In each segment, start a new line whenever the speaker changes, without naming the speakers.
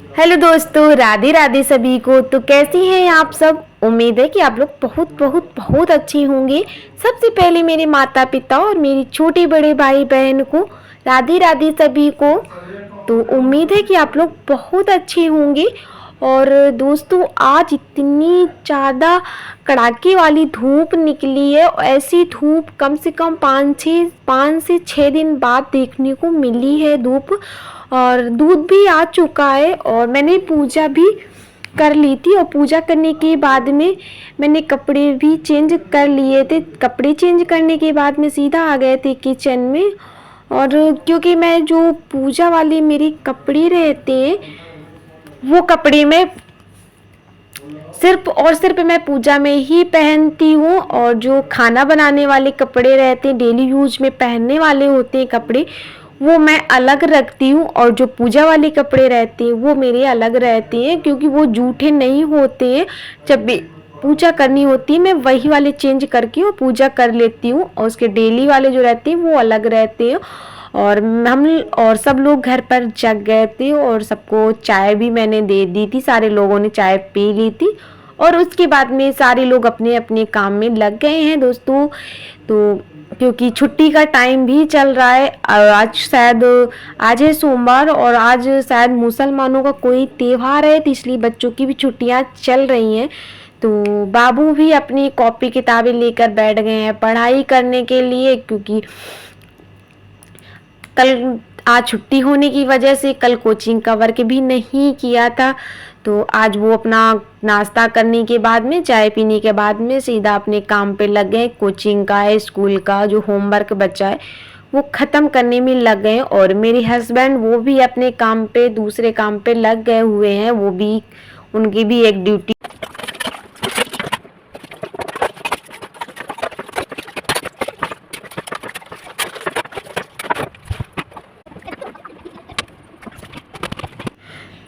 Hello दोस्तों, राधे राधे सभी को। तो कैसी हैं आप सब? उम्मीद है कि आप लोग बहुत बहुत बहुत अच्छे होंगे। सबसे पहले मेरे माता पिता और मेरे छोटे बड़े भाई बहन को राधे राधे सभी को। तो उम्मीद है कि आप लोग बहुत अच्छे होंगे। और दोस्तों, आज इतनी ज़्यादा कड़ाके वाली धूप निकली है। ऐसी धूप कम से कम 5 से 6 दिन बाद देखने को मिली है धूप। और दूध भी आ चुका है और मैंने पूजा भी कर ली थी। और पूजा करने के बाद में मैंने कपड़े भी चेंज कर लिए थे। कपड़े चेंज करने के बाद में सीधा आ गए थे किचन में। और क्योंकि मैं जो पूजा वाले मेरे कपड़े रहते हैं वो कपड़े मैं सिर्फ और सिर्फ मैं पूजा में ही पहनती हूँ। और जो खाना बनाने वाले कपड़े रहते हैं, डेली यूज में पहनने वाले होते हैं कपड़े, वो मैं अलग रखती हूँ। और जो पूजा वाले कपड़े रहते हैं वो मेरे अलग रहते हैं, क्योंकि वो जूठे नहीं होते हैं। जब भी पूजा करनी होती है मैं वही वाले चेंज करके और पूजा कर लेती हूँ। और उसके डेली वाले जो रहते हैं वो अलग रहते हैं। और हम और सब लोग घर पर जग गए थे और सबको चाय भी मैंने दे दी थी। सारे लोगों ने चाय पी ली थी और उसके बाद में सारे लोग अपने अपने काम में लग गए हैं दोस्तों। तो क्योंकि छुट्टी का टाइम भी चल रहा है, आज है सोमवार और आज शायद मुसलमानों का कोई त्यौहार है, तो इसलिए बच्चों की भी छुट्टियां चल रही हैं। तो बाबू भी अपनी कॉपी किताबें लेकर बैठ गए हैं पढ़ाई करने के लिए, क्योंकि कल आज छुट्टी होने की वजह से कल कोचिंग का वर्क भी नहीं किया था। तो आज वो अपना नाश्ता करने के बाद में, चाय पीने के बाद में सीधा अपने काम पे लग गए। कोचिंग का है, स्कूल का जो होमवर्क बचा है वो ख़त्म करने में लग गए। और मेरे हस्बैंड वो भी अपने काम पे, दूसरे काम पे लग गए हुए हैं। वो भी, उनकी भी एक ड्यूटी।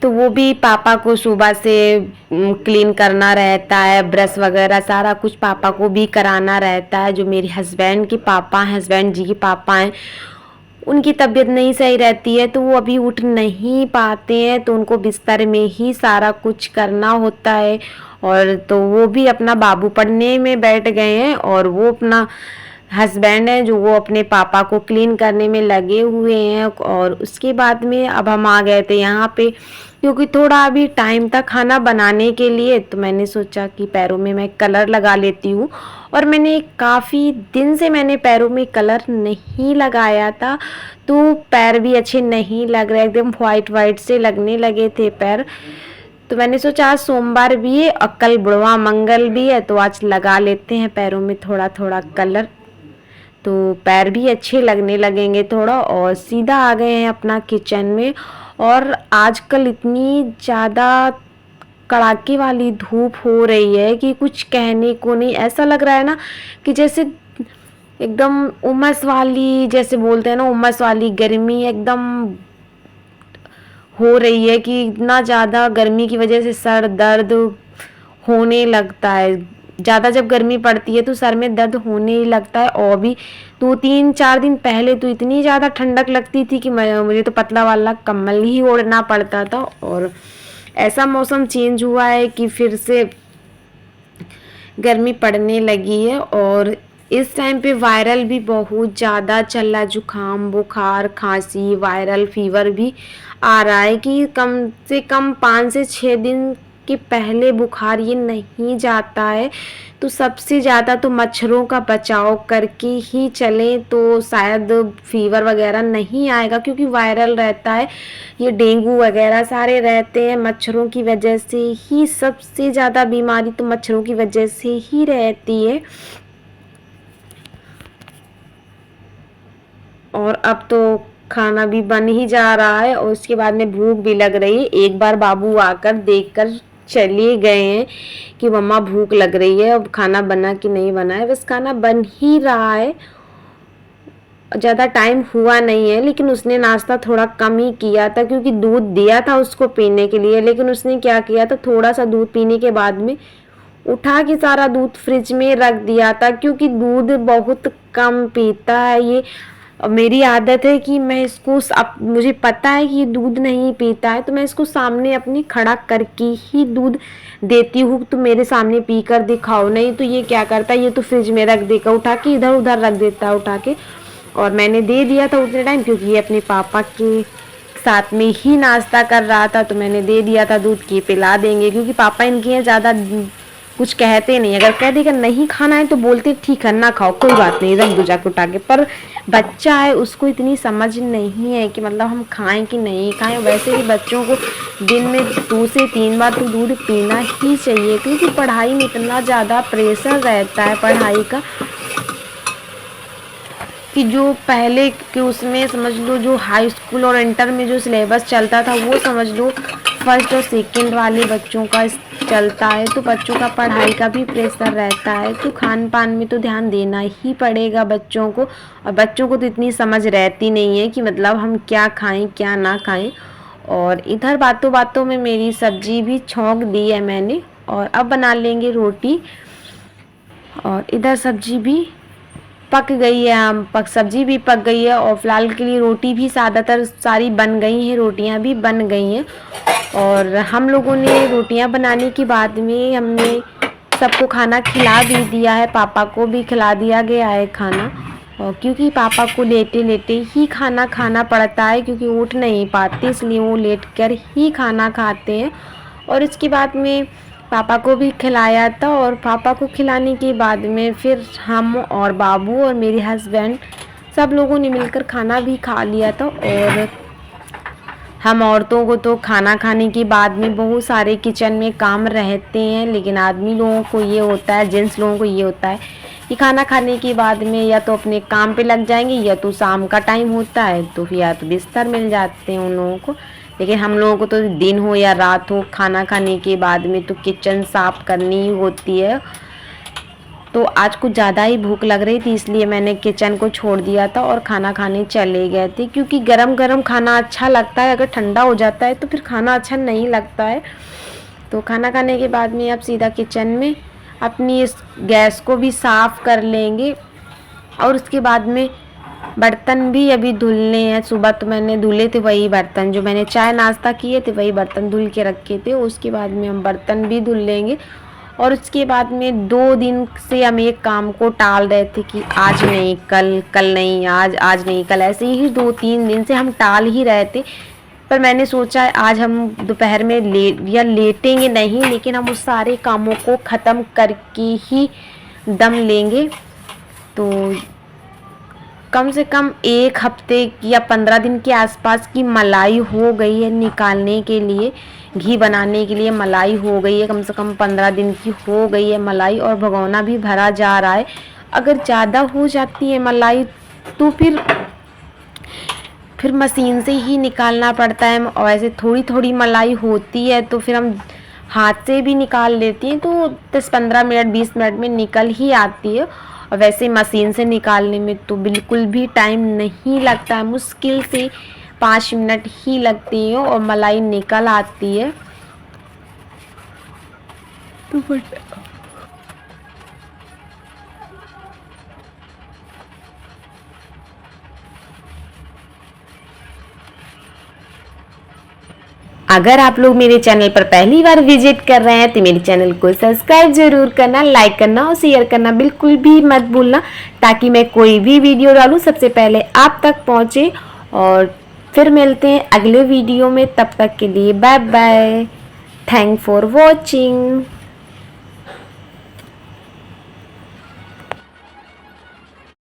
तो वो भी पापा को सुबह से क्लीन करना रहता है, ब्रश वगैरह सारा कुछ पापा को भी कराना रहता है। जो मेरे हस्बैंड के पापा हैं, हस्बैंड जी के पापा हैं, उनकी तबीयत नहीं सही रहती है तो वो अभी उठ नहीं पाते हैं। तो उनको बिस्तर में ही सारा कुछ करना होता है। और तो वो भी अपना बाबू पढ़ने में बैठ गए हैं और वो अपना हस्बैंड है जो वो अपने पापा को क्लीन करने में लगे हुए हैं। और उसके बाद में अब हम आ गए थे यहाँ पे, क्योंकि थोड़ा अभी टाइम था खाना बनाने के लिए। तो मैंने सोचा कि पैरों में मैं कलर लगा लेती हूँ। और मैंने काफ़ी दिन से मैंने पैरों में कलर नहीं लगाया था, तो पैर भी अच्छे नहीं लग रहे, एकदम वाइट वाइट से लगने लगे थे पैर। तो मैंने सोचा आज सोमवार भी है और कल बुढ़वा मंगल भी है, तो आज लगा लेते हैं पैरों में थोड़ा थोड़ा कलर, तो पैर भी अच्छे लगने लगेंगे थोड़ा। और सीधा आ गए हैं अपना किचन में। और आजकल इतनी ज़्यादा कड़ाके वाली धूप हो रही है कि कुछ कहने को नहीं। ऐसा लग रहा है ना कि जैसे एकदम उमस वाली, जैसे बोलते हैं ना, उमस वाली गर्मी एकदम हो रही है कि इतना ज़्यादा गर्मी की वजह से सर दर्द होने लगता है। ज़्यादा जब गर्मी पड़ती है तो सर में दर्द होने ही लगता है। और भी 2 3 4 दिन पहले तो इतनी ज़्यादा ठंडक लगती थी कि मुझे तो पतला वाला कम्बल ही ओढ़ना पड़ता था। और ऐसा मौसम चेंज हुआ है कि फिर से गर्मी पड़ने लगी है। और इस टाइम पे वायरल भी बहुत ज़्यादा चल रहा है, जुकाम बुखार खांसी वायरल फीवर भी आ रहा है कि कम से कम 5 से 6 दिन के पहले बुखार ये नहीं जाता है। तो सबसे ज़्यादा तो मच्छरों का बचाव करके ही चलें तो शायद फीवर वगैरह नहीं आएगा, क्योंकि वायरल रहता है, ये डेंगू वगैरह सारे रहते हैं मच्छरों की वजह से ही। सबसे ज़्यादा बीमारी तो मच्छरों की वजह से ही रहती है। और अब तो खाना भी बन ही जा रहा है और उसके बाद में भूख भी लग रही है। एक बार बाबू आकर देखकर चले गए हैं कि मम्मा भूख लग रही है, अब खाना बना कि नहीं बना है। बस खाना बन ही रहा है, ज़्यादा टाइम हुआ नहीं है। लेकिन उसने नाश्ता थोड़ा कम ही किया था, क्योंकि दूध दिया था उसको पीने के लिए। लेकिन उसने क्या किया था, थोड़ा सा दूध पीने के बाद में उठा के सारा दूध फ्रिज में रख दिया था, क्योंकि दूध बहुत कम पीता है ये। और मेरी आदत है कि मैं इसको अब मुझे पता है कि ये दूध नहीं पीता है तो मैं इसको सामने अपनी खड़ा करके ही दूध देती हूँ। तो मेरे सामने पी कर दिखाओ, नहीं तो ये क्या करता है, ये तो फ्रिज में रख देगा उठा के, इधर उधर रख देता है उठा के। और मैंने दे दिया था उतने टाइम, क्योंकि ये अपने पापा के साथ में ही नाश्ता कर रहा था, तो मैंने दे दिया था दूध की पिला देंगे, क्योंकि पापा इनके हैं ज़्यादा कुछ कहते नहीं। अगर कह देगा नहीं खाना है तो बोलते ठीक है ना खाओ, कोई बात नहीं, रख दो जाके उठा के। पर बच्चा है, उसको इतनी समझ नहीं है कि मतलब हम खाएं कि नहीं खाएं। वैसे भी बच्चों को दिन में 2 से 3 बार तो दूध पीना ही चाहिए, क्योंकि पढ़ाई में इतना ज़्यादा प्रेशर रहता है पढ़ाई का कि जो पहले के उसमें समझ लो, जो हाई स्कूल और इंटर में जो सिलेबस चलता था वो समझ लो फर्स्ट और सेकंड वाले बच्चों का चलता है। तो बच्चों का पढ़ाई का भी प्रेशर रहता है, तो खान पान में तो ध्यान देना ही पड़ेगा बच्चों को। और बच्चों को तो इतनी समझ रहती नहीं है कि मतलब हम क्या खाएं क्या ना खाएं। और इधर बातों बातों में मेरी सब्जी भी छौंक दी है मैंने, और अब बना लेंगे रोटी। और इधर सब्जी भी पक गई है, सब्जी भी पक गई है, और फिलहाल के लिए रोटी भी ज़्यादातर सारी बन गई हैं, रोटियां भी बन गई हैं। और हम लोगों ने रोटियां बनाने के बाद में हमने सबको खाना खिला भी दिया है, पापा को भी खिला दिया गया है खाना। और क्योंकि पापा को लेटे लेटे ही खाना खाना पड़ता है, क्योंकि उठ नहीं पाते, इसलिए वो लेट कर ही खाना खाते हैं। और इसके बाद में पापा को भी खिलाया था, और पापा को खिलाने के बाद में फिर हम और बाबू और मेरे हस्बैंड सब लोगों ने मिलकर खाना भी खा लिया था। और हम औरतों को तो खाना खाने के बाद में बहुत सारे किचन में काम रहते हैं, लेकिन आदमी लोगों को ये होता है, जेंट्स लोगों को ये होता है कि खाना खाने के बाद में या तो अपने काम पे लग जाएंगे, या तो शाम का टाइम होता है तो फिर या तो बिस्तर मिल जाते हैं उन लोगों को। लेकिन हम लोगों को तो दिन हो या रात हो, खाना खाने के बाद में तो किचन साफ करनी ही होती है। तो आज कुछ ज़्यादा ही भूख लग रही थी, इसलिए मैंने किचन को छोड़ दिया था और खाना खाने चले गए थे, क्योंकि गरम गरम खाना अच्छा लगता है, अगर ठंडा हो जाता है तो फिर खाना अच्छा नहीं लगता है। तो खाना खाने के बाद में अब सीधा किचन में अपनी इस गैस को भी साफ़ कर लेंगे। और उसके बाद में बर्तन भी अभी धुलने हैं। सुबह तो मैंने धुले थे वही बर्तन, जो मैंने चाय नाश्ता किए थे वही बर्तन धुल के रखे थे। उसके बाद में हम बर्तन भी धुल लेंगे। और उसके बाद में 2 दिन से हम एक काम को टाल रहे थे कि आज नहीं कल, कल नहीं आज, आज नहीं कल, ऐसे ही 2-3 दिन से हम टाल ही रहे थे। पर मैंने सोचा आज हम दोपहर में लेटेंगे नहीं, लेकिन हम उस सारे कामों को ख़त्म करके ही दम लेंगे। तो कम से कम 1 हफ्ते या 15 दिन के आसपास की मलाई हो गई है निकालने के लिए, घी बनाने के लिए मलाई हो गई है, कम से कम 15 दिन की हो गई है मलाई। और भगोना भी भरा जा रहा है। अगर ज़्यादा हो जाती है मलाई तो फिर मशीन से ही निकालना पड़ता है। और ऐसे थोड़ी थोड़ी मलाई होती है तो फिर हम हाथ से भी निकाल लेती हैं, तो 10-15 मिनट 20 मिनट में निकल ही आती है। और वैसे मशीन से निकालने में तो बिल्कुल भी टाइम नहीं लगता है, मुश्किल से 5 मिनट ही लगती है और मलाई निकल आती है। तो अगर आप लोग मेरे चैनल पर पहली बार विजिट कर रहे हैं तो मेरे चैनल को सब्सक्राइब जरूर करना, लाइक करना और शेयर करना बिल्कुल भी मत भूलना, ताकि मैं कोई भी वीडियो डालूं सबसे पहले आप तक पहुंचे। और फिर मिलते हैं अगले वीडियो में, तब तक के लिए bye bye. Thank for watching.